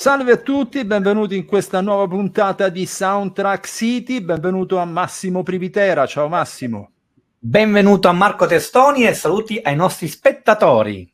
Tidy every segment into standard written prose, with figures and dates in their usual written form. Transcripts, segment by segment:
Salve a tutti, benvenuti in questa nuova puntata di Soundtrack City, benvenuto a Massimo Privitera, ciao Massimo. Benvenuto a Marco Testoni e saluti ai nostri spettatori.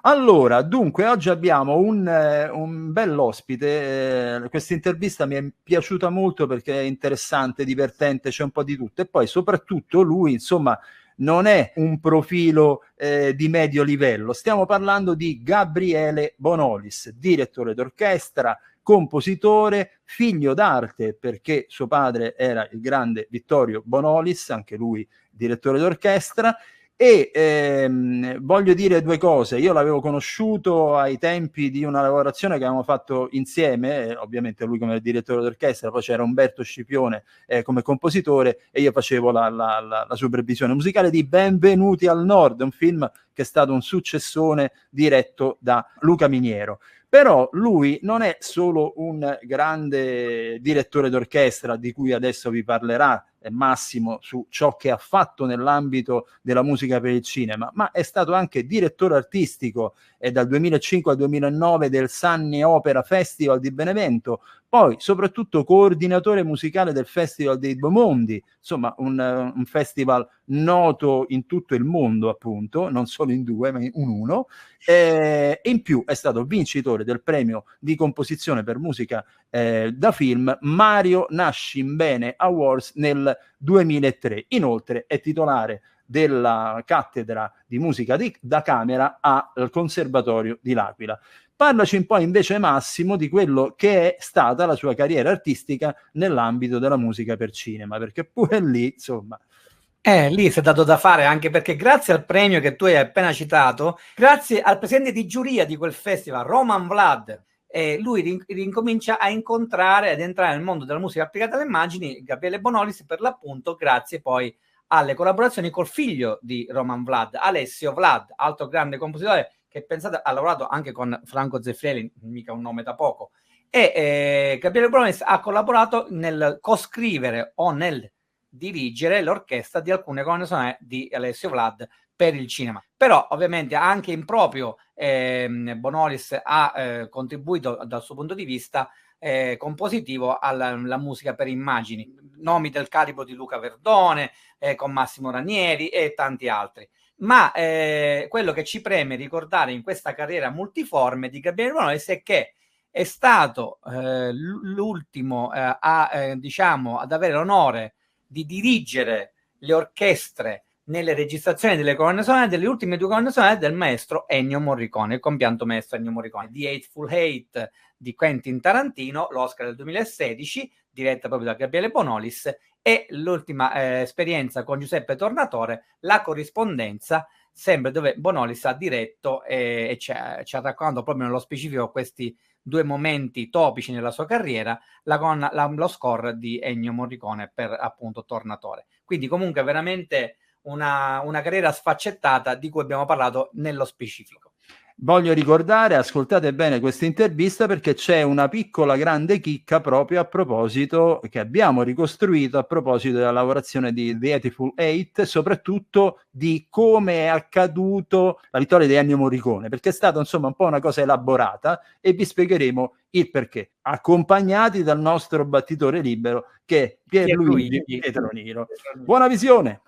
Allora, dunque, oggi abbiamo un bell'ospite, questa intervista mi è piaciuta molto perché è interessante, divertente, c'è un po' di tutto e poi soprattutto lui, insomma, non è un profilo di medio livello, stiamo parlando di Gabriele Bonolis, direttore d'orchestra, compositore, figlio d'arte perché suo padre era il grande Vittorio Bonolis, anche lui direttore d'orchestra. E voglio dire due cose. Io l'avevo conosciuto ai tempi di una lavorazione che avevamo fatto insieme, ovviamente lui come direttore d'orchestra, poi c'era Umberto Scipione come compositore e io facevo la supervisione musicale di Benvenuti al Nord, un film che è stato un successone diretto da Luca Miniero. Però lui non è solo un grande direttore d'orchestra di cui adesso vi parlerà Massimo su ciò che ha fatto nell'ambito della musica per il cinema, ma è stato anche direttore artistico dal 2005 al 2009 del Sanni Opera Festival di Benevento, poi soprattutto coordinatore musicale del Festival dei Due Mondi, insomma un festival noto in tutto il mondo appunto, non solo in due ma in uno, e in più è stato vincitore del premio di composizione per musica da film Mario Nascimbene Awards nel 2003. Inoltre è titolare della cattedra di musica da camera al Conservatorio di L'Aquila. Parlaci un po' invece Massimo di quello che è stata la sua carriera artistica nell'ambito della musica per cinema, perché pure lì, insomma... Lì si è dato da fare, anche perché grazie al premio che tu hai appena citato, grazie al presidente di giuria di quel festival, Roman Vlad, lui ricomincia a incontrare ed entrare nel mondo della musica applicata alle immagini, Gabriele Bonolis, per l'appunto grazie poi alle collaborazioni col figlio di Roman Vlad, Alessio Vlad, altro grande compositore che pensate ha lavorato anche con Franco Zeffirelli, mica un nome da poco, e Gabriele Bonolis ha collaborato nel coscrivere o nel dirigere l'orchestra di alcune colonne sonore di Alessio Vlad per il cinema. Però ovviamente anche in proprio Bonolis ha contribuito dal suo punto di vista compositivo alla musica per immagini, nomi del calibro di Luca Verdone, con Massimo Ranieri e tanti altri. Ma quello che ci preme ricordare in questa carriera multiforme di Gabriele Bonolis è che è stato l'ultimo diciamo, ad avere l'onore di dirigere le orchestre nelle registrazioni delle colonne sonore delle ultime due colonne sonore del maestro Ennio Morricone, il compianto maestro Ennio Morricone, The Hateful Eight di Quentin Tarantino, l'Oscar del 2016, diretta proprio da Gabriele Bonolis, e l'ultima esperienza con Giuseppe Tornatore, La corrispondenza, sempre dove Bonolis ha diretto e ci ha raccontato proprio nello specifico questi due momenti topici nella sua carriera, lo score di Ennio Morricone per appunto Tornatore. Quindi comunque veramente una carriera sfaccettata di cui abbiamo parlato nello specifico. Voglio ricordare, ascoltate bene questa intervista perché c'è una piccola grande chicca proprio a proposito, che abbiamo ricostruito a proposito della lavorazione di The Hateful Eight, soprattutto di come è accaduto la vittoria di Ennio Morricone, perché è stata insomma un po' una cosa elaborata e vi spiegheremo il perché, accompagnati dal nostro battitore libero che è Pierluigi Pietroniro. Buona visione!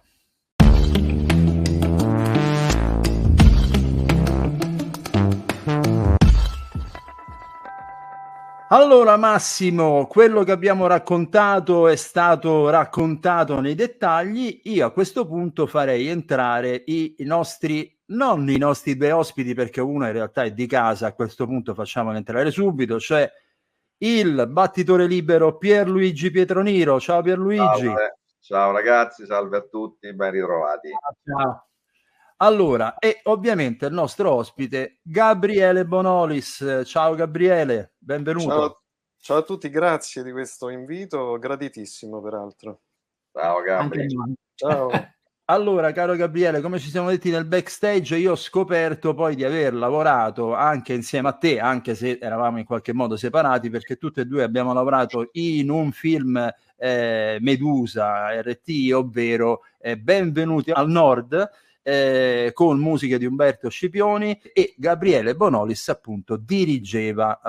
Allora Massimo, quello che abbiamo raccontato è stato raccontato nei dettagli. Io a questo punto farei entrare non i nostri due ospiti, perché uno in realtà è di casa, a questo punto facciamolo entrare subito, cioè il battitore libero Pierluigi Pietroniro. Ciao Pierluigi. Ciao ragazzi, salve a tutti, ben ritrovati. Ciao. Allora, e ovviamente il nostro ospite Gabriele Bonolis. Ciao Gabriele, benvenuto. Ciao a tutti, grazie di questo invito, graditissimo peraltro. Ciao Gabriele. Ciao. Allora, caro Gabriele, come ci siamo detti nel backstage, io ho scoperto poi di aver lavorato anche insieme a te, anche se eravamo in qualche modo separati, perché tutti e due abbiamo lavorato in un film Medusa RT, ovvero Benvenuti al Nord. con musiche di Umberto Scipioni, e Gabriele Bonolis appunto dirigeva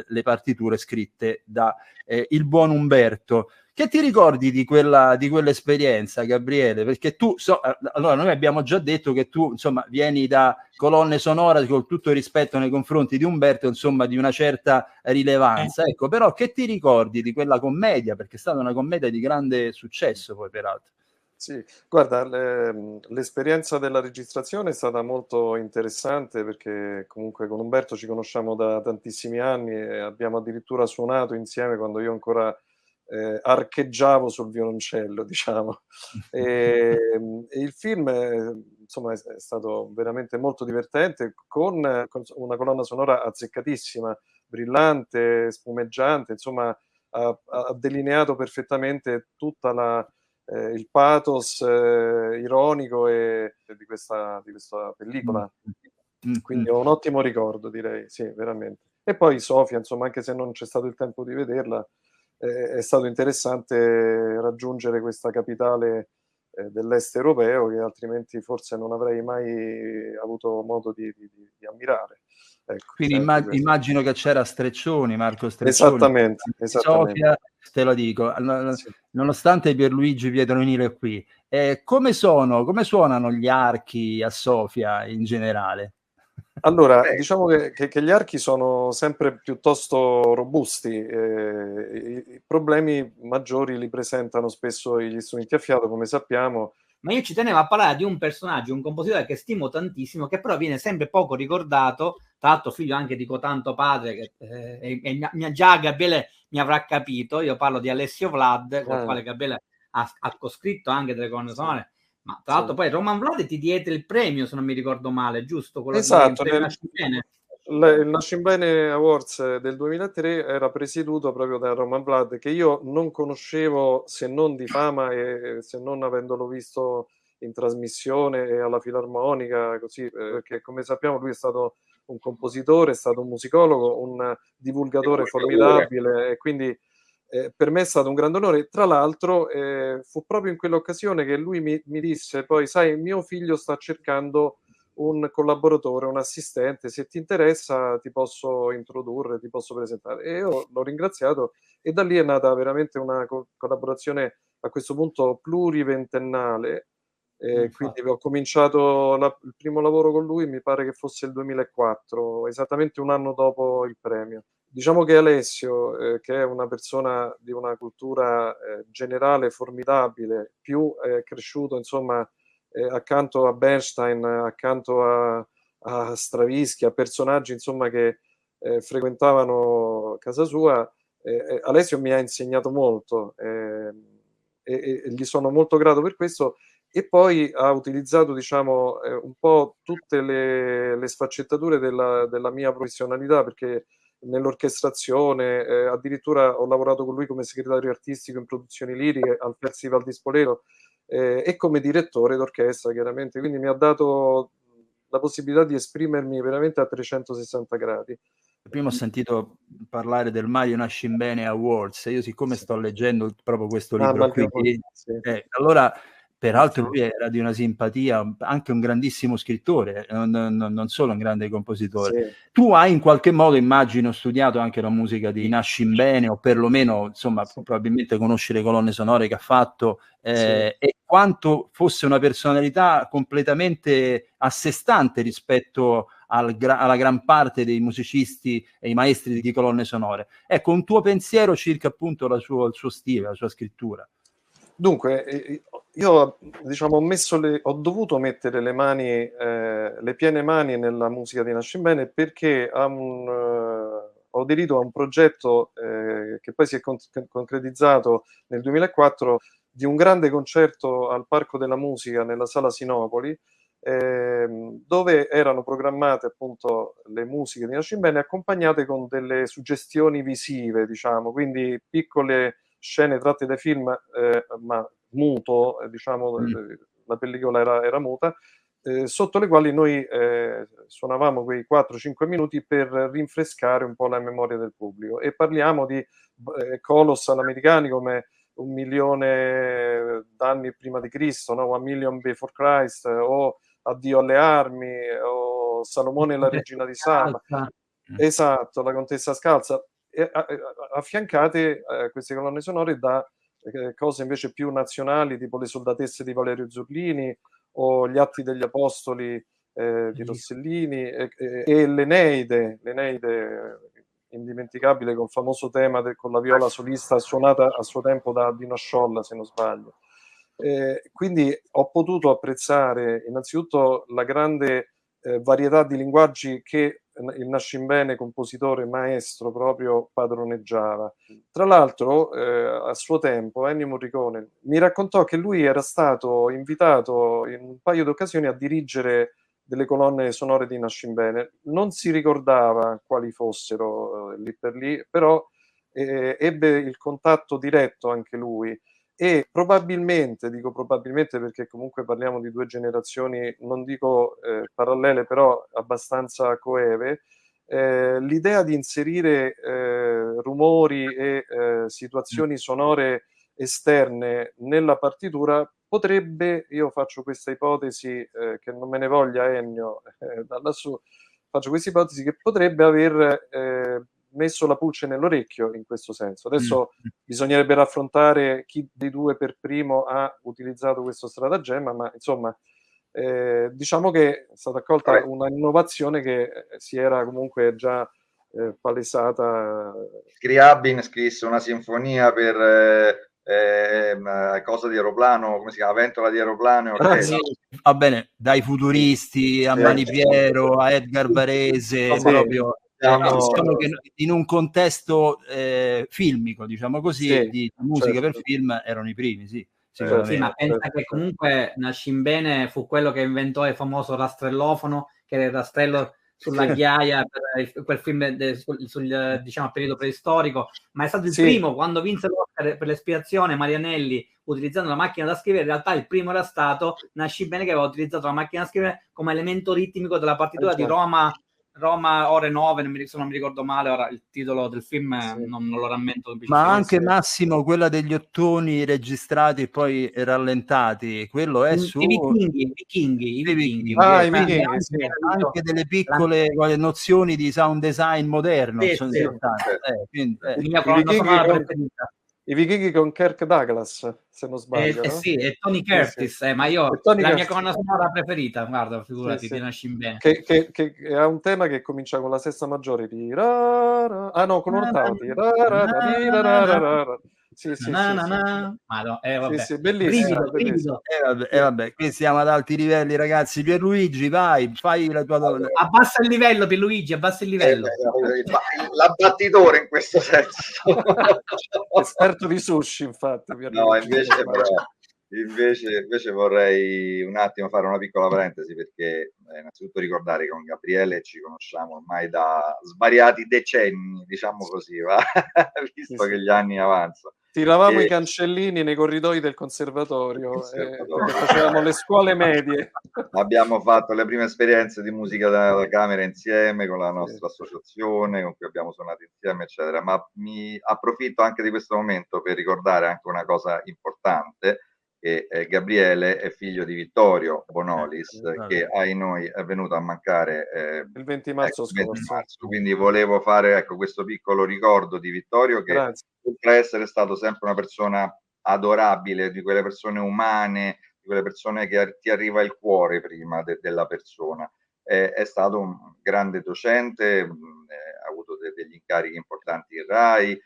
le partiture scritte da il buon Umberto. Che ti ricordi di quell'esperienza, Gabriele? Perché tu, allora noi abbiamo già detto che tu, insomma, vieni da colonne sonore, con tutto il rispetto nei confronti di Umberto, insomma, di una certa rilevanza. Ecco, però che ti ricordi di quella commedia? Perché è stata una commedia di grande successo, poi peraltro. Sì, guarda, l'esperienza della registrazione è stata molto interessante, perché comunque con Umberto ci conosciamo da tantissimi anni e abbiamo addirittura suonato insieme quando io ancora archeggiavo sul violoncello, diciamo. E il film, insomma, è stato veramente molto divertente, con una colonna sonora azzeccatissima, brillante, spumeggiante, insomma, ha delineato perfettamente tutta il pathos ironico di questa pellicola. Quindi ho un ottimo ricordo, direi, sì, veramente. E poi Sofia, insomma, anche se non c'è stato il tempo di vederla, è stato interessante raggiungere questa capitale dell'est europeo, che altrimenti forse non avrei mai avuto modo di ammirare. Ecco, quindi immagino che c'era Streccioni, Marco Streccioni, esattamente. Sofia, te lo dico, Sì. nonostante Pierluigi Pietronilo è qui, come suonano gli archi a Sofia in generale? Allora, diciamo che gli archi sono sempre piuttosto robusti, i problemi maggiori li presentano spesso gli strumenti a fiato, come sappiamo. Ma io ci tenevo a parlare di un personaggio, un compositore che stimo tantissimo, che però viene sempre poco ricordato, tra l'altro figlio anche di cotanto padre, che già Gabriele mi avrà capito. Io parlo di Alessio Vlad, con il quale Gabriele ha coscritto anche delle colonne sonore. Ma tra l'altro poi Roman Vlad ti diede il premio, se non mi ricordo male, giusto? Quello esatto, di Nascimbene. il Nascimbene Awards del 2003 era presieduto proprio da Roman Vlad, che io non conoscevo se non di fama e se non avendolo visto in trasmissione e alla Filarmonica, così, perché come sappiamo lui è stato un compositore, è stato un musicologo, un divulgatore formidabile, e quindi per me è stato un grande onore. Tra l'altro fu proprio in quell'occasione che lui mi disse: poi sai, mio figlio sta cercando un collaboratore, un assistente, se ti interessa ti posso introdurre, ti posso presentare. E io l'ho ringraziato, e da lì è nata veramente una collaborazione a questo punto pluriventennale. Quindi ho cominciato il primo lavoro con lui, mi pare che fosse il 2004, esattamente un anno dopo il premio. Diciamo che Alessio, che è una persona di una cultura generale formidabile, più cresciuto, insomma, accanto a Bernstein, accanto a Stravinsky, a personaggi, insomma, che frequentavano casa sua, Alessio mi ha insegnato molto, e gli sono molto grato per questo. E poi ha utilizzato, diciamo, un po' tutte le sfaccettature della mia professionalità, perché nell'orchestrazione, addirittura ho lavorato con lui come segretario artistico in produzioni liriche al Festival di Spoleto, e come direttore d'orchestra, chiaramente. Quindi mi ha dato la possibilità di esprimermi veramente a 360 gradi. Prima ho sentito parlare del Mario Nascimbene Awards, io siccome sto leggendo proprio questo libro qui, allora peraltro lui era di una simpatia, anche un grandissimo scrittore, non solo un grande compositore. Tu hai in qualche modo, immagino, studiato anche la musica di Nascimbene, o perlomeno, insomma, probabilmente conosci le colonne sonore che ha fatto, e quanto fosse una personalità completamente a sé stante rispetto alla gran parte dei musicisti e i maestri di colonne sonore. Ecco, un tuo pensiero circa appunto il suo stile, la sua scrittura. Dunque, io, diciamo, ho dovuto mettere le piene mani nella musica di Nascimbene, perché ho aderito a un progetto che poi si è concretizzato nel 2004, di un grande concerto al Parco della Musica nella Sala Sinopoli, dove erano programmate appunto le musiche di Nascimbene, accompagnate con delle suggestioni visive, diciamo, quindi piccole scene tratte dai film, ma muto, diciamo, la pellicola era muta, sotto le quali noi suonavamo quei 4-5 minuti per rinfrescare un po' la memoria del pubblico. E parliamo di colossal americani come 1 milione 50 anni prima di Cristo, no? One Million Before Christ, o Addio alle armi, o Salomone e la regina di Saba. Esatto, la contessa scalza, affiancate queste colonne sonore da cose invece più nazionali, tipo le soldatesse di Valerio Zurlini o gli Atti degli Apostoli di Rossellini e l'Eneide indimenticabile, con il famoso tema con la viola solista suonata a suo tempo da Dino Sciolla, se non sbaglio. Quindi ho potuto apprezzare innanzitutto la grande varietà di linguaggi che il Nascimbene, compositore maestro, proprio padroneggiava. Tra l'altro, a suo tempo, Ennio Morricone mi raccontò che lui era stato invitato in un paio di occasioni a dirigere delle colonne sonore di Nascimbene. Non si ricordava quali fossero lì per lì, però ebbe il contatto diretto anche lui. E probabilmente, dico probabilmente perché comunque parliamo di due generazioni, non dico parallele, però abbastanza coeve, l'idea di inserire rumori e situazioni sonore esterne nella partitura potrebbe, io faccio questa ipotesi, che non me ne voglia Ennio, da lassù, faccio questa ipotesi che potrebbe aver messo la pulce nell'orecchio in questo senso. Adesso bisognerebbe raffrontare chi dei due per primo ha utilizzato questo stratagemma, ma insomma diciamo che è stata accolta una innovazione che si era comunque già palesata. Scriabin scrisse una sinfonia per cosa di aeroplano, come si chiama? Ventola di aeroplano. Va bene, dai futuristi a Malipiero a Edgar Varese, proprio diciamo che in un contesto filmico, diciamo così, di musica per film erano i primi, sì. Sì, ma pensa che comunque Nascimbene fu quello che inventò il famoso rastrellofono, che era il rastrello sulla ghiaia per quel film sul diciamo periodo preistorico, ma è stato il primo, quando vinse l'Oscar per l'Espiazione Marianelli utilizzando la macchina da scrivere. In realtà il primo era stato Nascimbene, che aveva utilizzato la macchina da scrivere come elemento ritmico della partitura di Roma ore 9, se non mi ricordo male, ora il titolo del film non lo rammento. Ma anche Massimo, quella degli ottoni registrati e poi rallentati, quello è su i vichinghi. Anche delle piccole nozioni di sound design moderno. I vichinghi con Kirk Douglas, se non sbaglio. Sì, e Tony Curtis, ma io la mia colonna sonora preferita, guarda, figurati, di Nascimbene. Che ha un tema che comincia con la sesta maggiore di con un ottavo di bellissimo. Vabbè, qui siamo ad alti livelli, ragazzi. Pierluigi, vai, fai la tua abbassa il livello, Pierluigi, abbassa il livello. L'abbattitore in questo senso. Esperto di sushi, infatti. No, invece vorrei un attimo fare una piccola parentesi, perché innanzitutto ricordare che con Gabriele ci conosciamo ormai da svariati decenni, diciamo così, visto che gli anni avanzano. Tiravamo i cancellini nei corridoi del conservatorio. Facevamo le scuole medie. Abbiamo fatto le prime esperienze di musica da camera insieme con la nostra associazione, con cui abbiamo suonato insieme, eccetera. Ma mi approfitto anche di questo momento per ricordare anche una cosa importante, che Gabriele è figlio di Vittorio Bonolis, che ai noi è venuto a mancare il 20 marzo scorso. Quindi volevo fare questo piccolo ricordo di Vittorio, che oltre a essere stato sempre una persona adorabile, di quelle persone umane, di quelle persone che ti arriva il cuore prima della persona, è stato un grande docente, ha avuto degli incarichi importanti in RAI,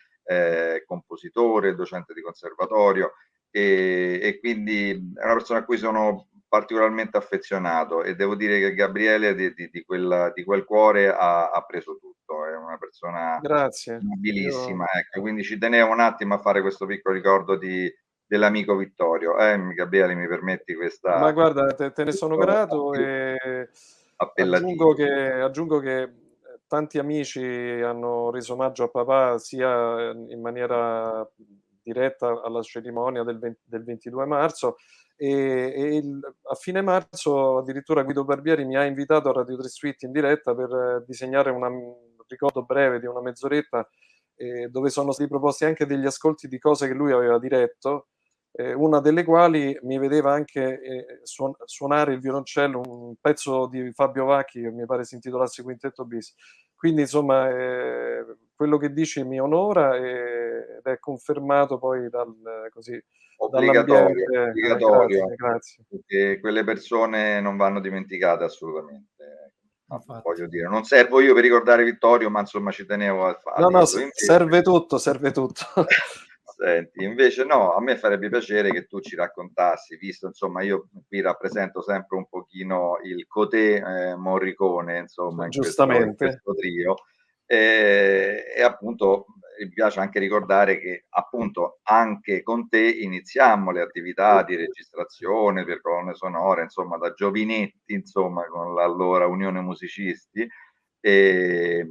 compositore, docente di conservatorio, e quindi è una persona a cui sono particolarmente affezionato, e devo dire che Gabriele di quel cuore ha preso tutto, è una persona abilissima, ecco, quindi ci tenevo un attimo a fare questo piccolo ricordo dell'amico Vittorio. Gabriele, mi permetti questa? Ma guarda, te ne sono grato, e aggiungo che tanti amici hanno reso omaggio a papà sia in maniera diretta alla cerimonia del 22 marzo e a fine marzo addirittura Guido Barbieri mi ha invitato a Radio 3 Suite in diretta per disegnare un ricordo breve di una mezz'oretta, dove sono stati proposti anche degli ascolti di cose che lui aveva diretto, una delle quali mi vedeva anche suonare il violoncello, un pezzo di Fabio Vacchi che mi pare si intitolasse Quintetto bis. Quindi insomma quello che dici mi onora ed è confermato poi dall'ambiente. Obbligatorio, Grazie. perché quelle persone non vanno dimenticate assolutamente. Voglio dire, non servo io per ricordare Vittorio, ma insomma ci tenevo a No, dirlo. invece, serve tutto. Senti, invece no, a me farebbe piacere che tu ci raccontassi, visto insomma io qui rappresento sempre un pochino il Cotè Morricone, insomma, in questo trio, e appunto mi piace anche ricordare che appunto anche con te iniziammo le attività di registrazione per colonne sonore, insomma, da giovinetti, insomma, con l'allora Unione Musicisti, e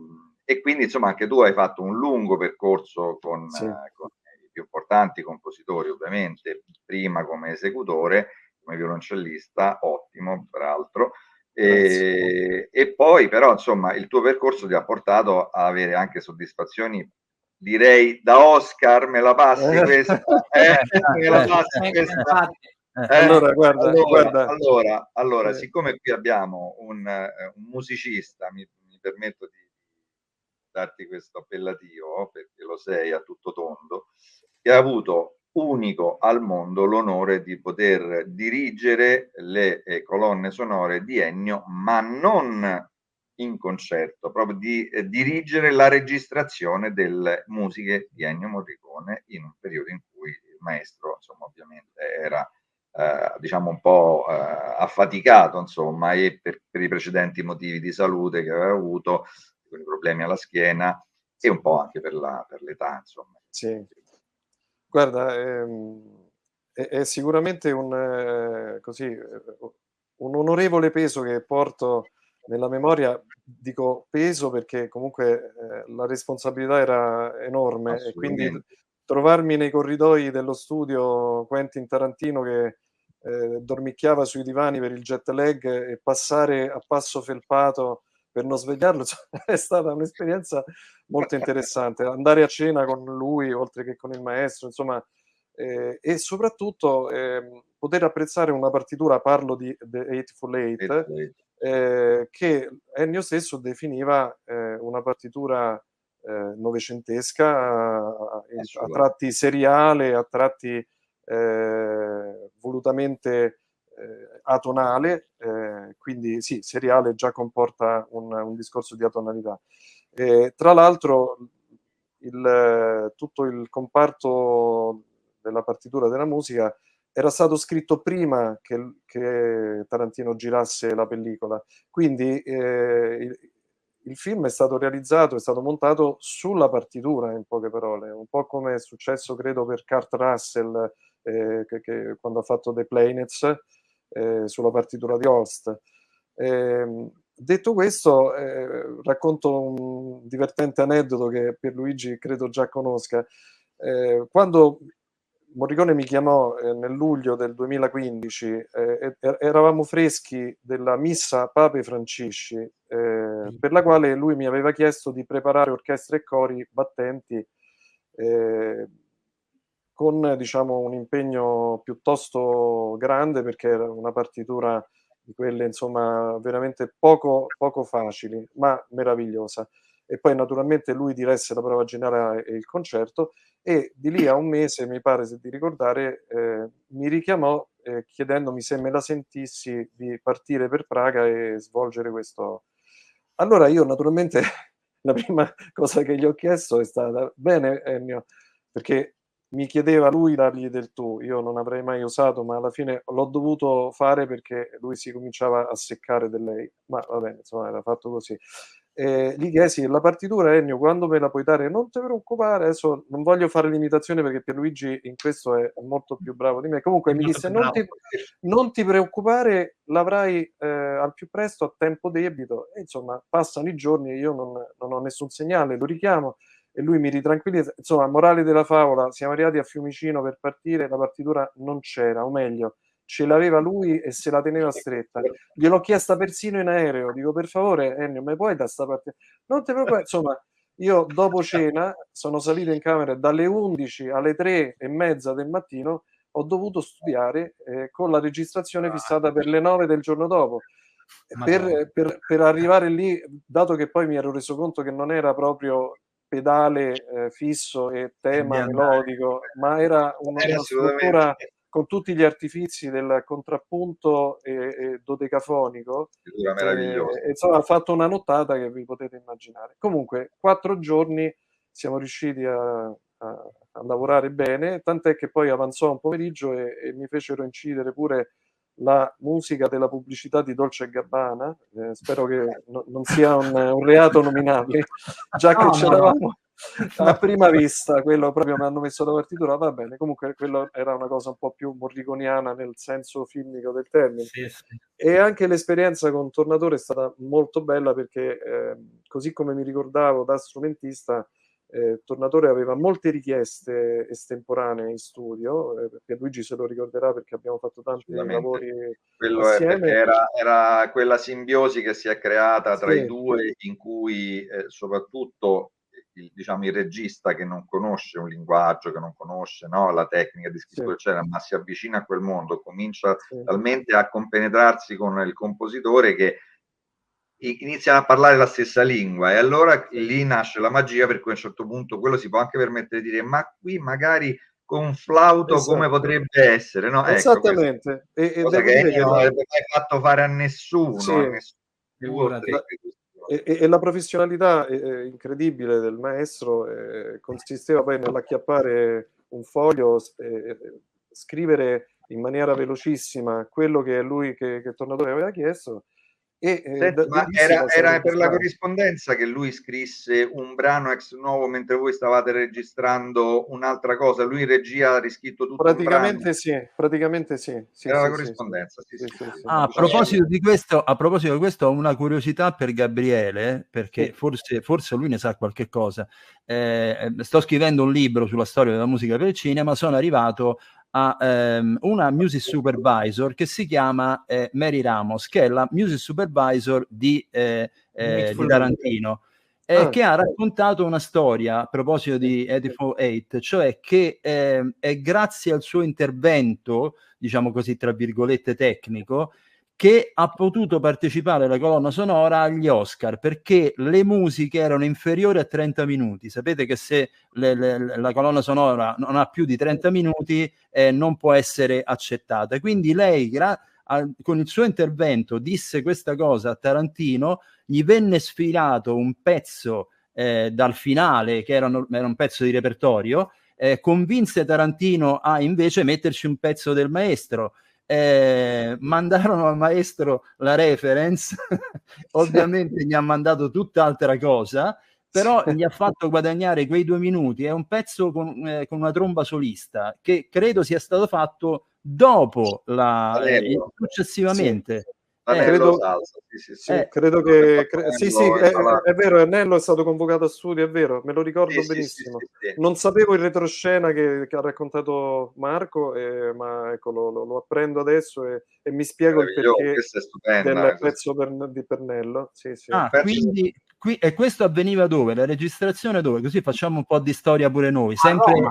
quindi insomma anche tu hai fatto un lungo percorso con i più importanti compositori, ovviamente, prima come esecutore, come violoncellista, ottimo peraltro, e poi però insomma il tuo percorso ti ha portato a avere anche soddisfazioni, direi da Oscar. Me la passi questa? Me la passi questa? Allora, siccome qui abbiamo un musicista, mi permetto di darti questo appellativo, perché lo sei a tutto tondo, che ha avuto unico al mondo l'onore di poter dirigere le colonne sonore di Ennio, ma non in concerto, proprio di dirigere la registrazione delle musiche di Ennio Morricone in un periodo in cui il maestro, insomma, ovviamente era diciamo un po' affaticato, insomma, e per i precedenti motivi di salute che aveva avuto, con i problemi alla schiena e un po' anche per l'età, insomma. Sì. Guarda, è sicuramente un onorevole peso che porto nella memoria. Dico peso perché comunque la responsabilità era enorme, e quindi trovarmi nei corridoi dello studio Quentin Tarantino che dormicchiava sui divani per il jet lag e passare a passo felpato per non svegliarlo è stata un'esperienza molto interessante. Andare a cena con lui oltre che con il maestro, insomma, e soprattutto poter apprezzare una partitura, parlo di The Eightful Eight, che Ennio stesso definiva una partitura novecentesca, a tratti seriale, a tratti volutamente atonale, quindi sì, seriale già comporta un discorso di atonalità. Tra l'altro tutto il comparto della partitura della musica era stato scritto prima che Tarantino girasse la pellicola, quindi il film è stato realizzato, è stato montato sulla partitura, in poche parole, un po' come è successo credo per Kurt Russell che quando ha fatto The Planets sulla partitura di Holst. Detto questo, racconto un divertente aneddoto che Pierluigi credo già conosca. Quando Morricone mi chiamò nel luglio del 2015, eravamo freschi della Missa Pape Francisci, per la quale lui mi aveva chiesto di preparare orchestra e cori battenti con, diciamo, un impegno piuttosto grande, perché era una partitura di quelle, insomma, veramente poco facili, ma meravigliosa. E poi naturalmente lui diresse la prova generale e il concerto, e di lì a un mese, mi pare di ricordare, mi richiamò chiedendomi se me la sentissi di partire per Praga e svolgere questo. Allora io naturalmente la prima cosa che gli ho chiesto è stata: bene Ennio, perché mi chiedeva lui dargli del tu, io non avrei mai osato, ma alla fine l'ho dovuto fare perché lui si cominciava a seccare di lei, ma va bene, insomma, era fatto così. Gli chiesi: la partitura, Ennio, quando me la puoi dare? Non ti preoccupare, adesso non voglio fare l'imitazione perché Pierluigi in questo è molto più bravo di me. Comunque mi disse: non ti preoccupare, l'avrai al più presto, a tempo debito. E insomma, passano i giorni e io non ho nessun segnale, lo richiamo e lui mi ritranquillizza. Insomma, morale della favola, siamo arrivati a Fiumicino per partire, la partitura non c'era, o meglio, ce l'aveva lui e se la teneva stretta. Gliel'ho chiesta persino in aereo, dico: per favore Ennio, mi puoi da sta parte? Non ti preoccupare. Insomma, io dopo cena sono salito in camera dalle 11 alle 3:30 del mattino ho dovuto studiare con la registrazione fissata per le 9 del giorno dopo. Per arrivare lì, dato che poi mi ero reso conto che non era proprio pedale fisso e tema melodico, ma era una struttura con tutti gli artifizi del contrappunto e dodecafonico, insomma, ha fatto una nottata che vi potete immaginare. Comunque 4 giorni siamo riusciti a lavorare bene, tant'è che poi avanzò un pomeriggio e mi fecero incidere pure la musica della pubblicità di Dolce & Gabbana. Spero che non sia un reato nominabile, già che c'eravamo a prima vista, quello proprio mi hanno messo la partitura, va bene. Comunque quello era una cosa un po' più morriconiana nel senso filmico del termine. Sì, sì. E anche l'esperienza con Tornatore è stata molto bella, perché così come mi ricordavo da strumentista, Tornatore aveva molte richieste estemporanee in studio, perché Luigi se lo ricorderà perché abbiamo fatto tanti lavori assieme. Era quella simbiosi che si è creata tra i due, in cui soprattutto il regista, che non conosce un linguaggio, che non conosce, no, la tecnica di scrittura, eccetera, ma si avvicina a quel mondo, comincia talmente a compenetrarsi con il compositore che iniziano a parlare la stessa lingua, e allora lì nasce la magia, per cui a un certo punto quello si può anche permettere di dire: ma qui magari con un flauto come potrebbe essere, no? Esattamente. Ecco, cosa che Ennio non avrebbe mai fatto fare a nessuno, e la professionalità incredibile del maestro consisteva poi nell'acchiappare un foglio, scrivere in maniera velocissima quello che lui, che Tornatore aveva chiesto. Ma era per la corrispondenza che lui scrisse un brano ex novo mentre voi stavate registrando un'altra cosa? Lui in regia ha riscritto tutto praticamente sì. Era la corrispondenza. A proposito di questo, ho una curiosità per Gabriele, perché forse lui ne sa qualche cosa. Sto scrivendo un libro sulla storia della musica per il cinema, sono arrivato a una music supervisor che si chiama Mary Ramos, che è la music supervisor di Tarantino, che ha raccontato una storia a proposito di 84, cioè che è grazie al suo intervento, diciamo così, tra virgolette, tecnico, che ha potuto partecipare alla colonna sonora agli Oscar, perché le musiche erano inferiori a 30 minuti. Sapete che se la colonna sonora non ha più di 30 minuti non può essere accettata. Quindi lei, con il suo intervento, disse questa cosa a Tarantino, gli venne sfilato un pezzo dal finale, che era un pezzo di repertorio, convinse Tarantino a invece metterci un pezzo del maestro. Mandarono al maestro la reference ovviamente gli ha mandato tutt'altra cosa, però gli ha fatto guadagnare quei 2 minuti. È un pezzo con una tromba solista che credo sia stato fatto dopo successivamente. Credo che è vero, Annello è stato convocato a studio, è vero, me lo ricordo benissimo. Non sapevo il retroscena che ha raccontato Marco, ma ecco, lo apprendo adesso e mi spiego il perché del pezzo di Pernello. Quindi e questo avveniva dove? La registrazione dove? Così facciamo un po' di storia pure noi. Sempre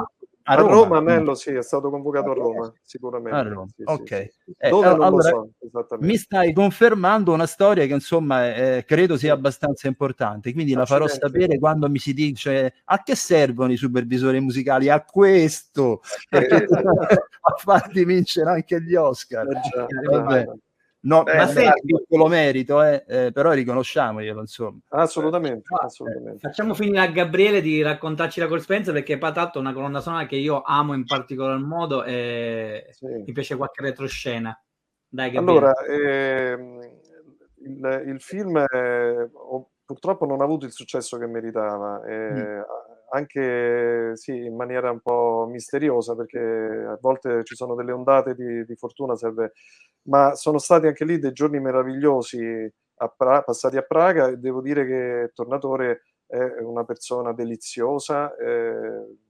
a Roma, Nello è stato convocato a Roma, sicuramente. A Roma. Ok. Dove non lo so esattamente. Mi stai confermando una storia che insomma credo sia abbastanza importante, quindi la farò sapere quando mi si dice: a che servono i supervisori musicali? A questo, a farti vincere anche gli Oscar. Vabbè. No, ma senti, piccolo merito, però riconosciamoglielo, insomma. Assolutamente. Facciamo finire a Gabriele di raccontarci la corrispondenza, perché Patato è una colonna sonora che io amo in particolar modo e mi piace qualche retroscena. Dai, Gabriele. Allora, il film purtroppo non ha avuto il successo che meritava, anche in maniera un po' misteriosa, perché a volte ci sono delle ondate di fortuna, ma sono stati anche lì dei giorni meravigliosi passati a Praga, e devo dire che Tornatore è una persona deliziosa,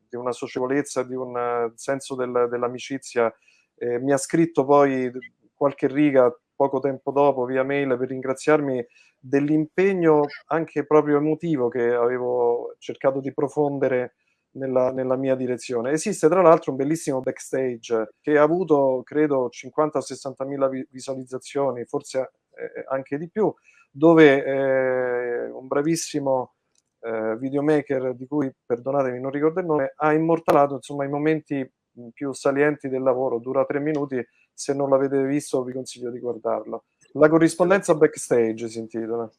di una socievolezza, di un senso dell'amicizia. Mi ha scritto poi qualche riga poco tempo dopo via mail per ringraziarmi dell'impegno anche proprio emotivo che avevo cercato di profondere nella mia direzione. Esiste tra l'altro un bellissimo backstage che ha avuto credo 50 o 60 mila visualizzazioni, forse anche di più, dove un bravissimo videomaker, di cui perdonatemi non ricordo il nome, ha immortalato insomma i momenti più salienti del lavoro. Dura 3 minuti, se non l'avete visto vi consiglio di guardarlo. La corrispondenza backstage si intitola.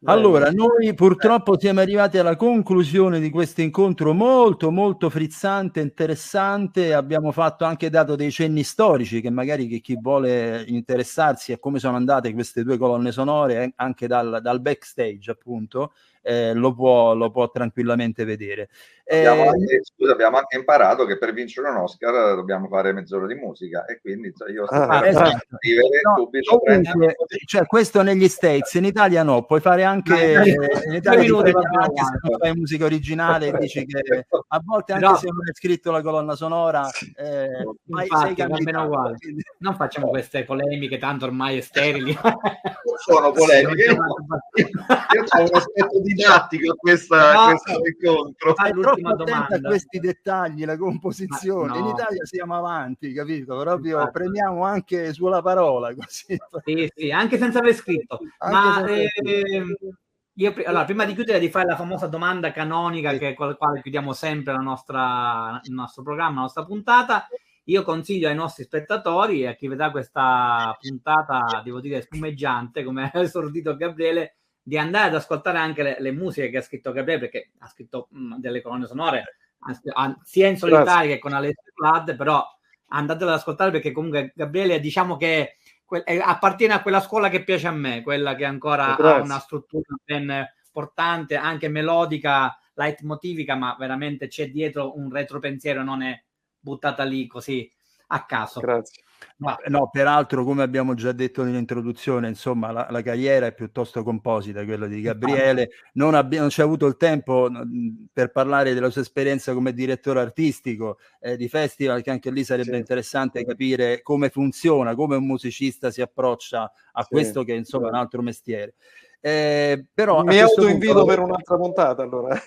Allora, noi purtroppo siamo arrivati alla conclusione di questo incontro molto molto frizzante, interessante. Abbiamo dato dei cenni storici che magari chi vuole interessarsi a come sono andate queste 2 colonne sonore anche dal backstage, appunto, lo può tranquillamente vedere. Abbiamo anche imparato che per vincere un Oscar dobbiamo fare mezz'ora di musica, e quindi io sto scrivere subito. Cioè, questo negli States, in Italia no, puoi fare anche in Italia se fai musica originale e dici che a volte anche se non hai scritto la colonna sonora infatti, uguale. Non facciamo queste polemiche tanto ormai sterili. Sono polemiche, io ho un aspetto didattico a questo incontro. Troppo attenta a questi dettagli, la composizione. In Italia siamo avanti, capito? Proprio premiamo anche sulla parola, così. Sì, anche senza aver scritto. Allora, prima di chiudere, di fare la famosa domanda canonica con la quale chiudiamo sempre il nostro programma, la nostra puntata. Io consiglio ai nostri spettatori e a chi vedrà questa puntata, devo dire, spumeggiante, come ha esordito Gabriele, di andare ad ascoltare anche le musiche che ha scritto Gabriele, perché ha scritto delle colonne sonore sia in solitaria che con Alessio Vlad, però andatelo ad ascoltare, perché comunque Gabriele, diciamo che appartiene a quella scuola che piace a me, quella che ancora ha una struttura ben portante, anche melodica, leitmotivica, ma veramente c'è dietro un retropensiero, non è buttata lì così a caso. Grazie. No, peraltro, come abbiamo già detto nell'introduzione, insomma, la carriera è piuttosto composita, quella di Gabriele. Non c'è avuto il tempo per parlare della sua esperienza come direttore artistico di festival, che anche lì sarebbe interessante capire come funziona, come un musicista si approccia a questo che insomma è un altro mestiere. Però mi autoinvito per un'altra puntata, allora.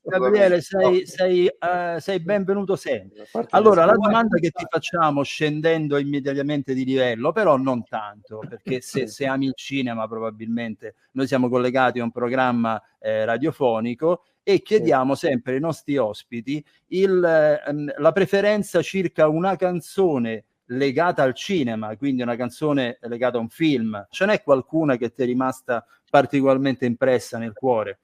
Gabriele, sei benvenuto sempre. Allora, la domanda che ti facciamo, scendendo immediatamente di livello, però non tanto, perché se ami il cinema probabilmente noi siamo collegati a un programma radiofonico e chiediamo sempre ai nostri ospiti la preferenza circa una canzone legata al cinema, quindi una canzone legata a un film. Ce n'è qualcuna che ti è rimasta particolarmente impressa nel cuore?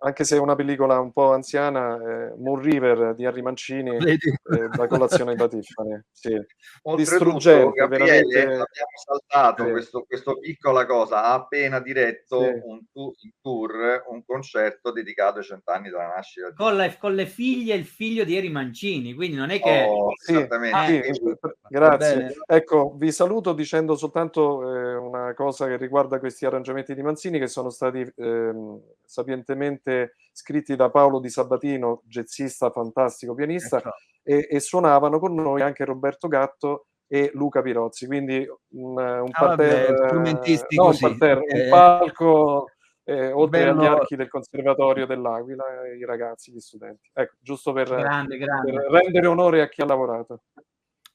Anche se è una pellicola un po' anziana, Moon River di Henry Mancini, da Colazione da Tiffany. Distruggente, Gabriele, veramente. Abbiamo saltato questa piccola cosa. Ha appena diretto un tour, un concerto dedicato ai 100 anni dalla nascita con le figlie e il figlio di Henry Mancini, quindi non è che esattamente. Grazie. Ecco, vi saluto dicendo soltanto una cosa che riguarda questi arrangiamenti di Manzini, che sono stati sapientemente scritti da Paolo Di Sabatino, jazzista fantastico, pianista, e suonavano con noi anche Roberto Gatto e Luca Pirozzi, quindi un palco oltre agli archi del Conservatorio dell'Aquila, i ragazzi, gli studenti. Ecco, giusto per rendere onore a chi ha lavorato.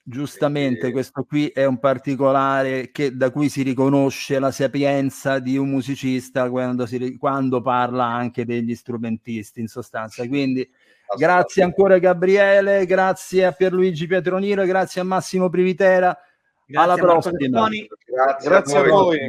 Giustamente, questo qui è un particolare da cui si riconosce la sapienza di un musicista quando parla anche degli strumentisti, in sostanza. Quindi grazie ancora Gabriele, grazie a Pierluigi Pietroniro, grazie a Massimo Privitera. Alla prossima. Grazie a voi.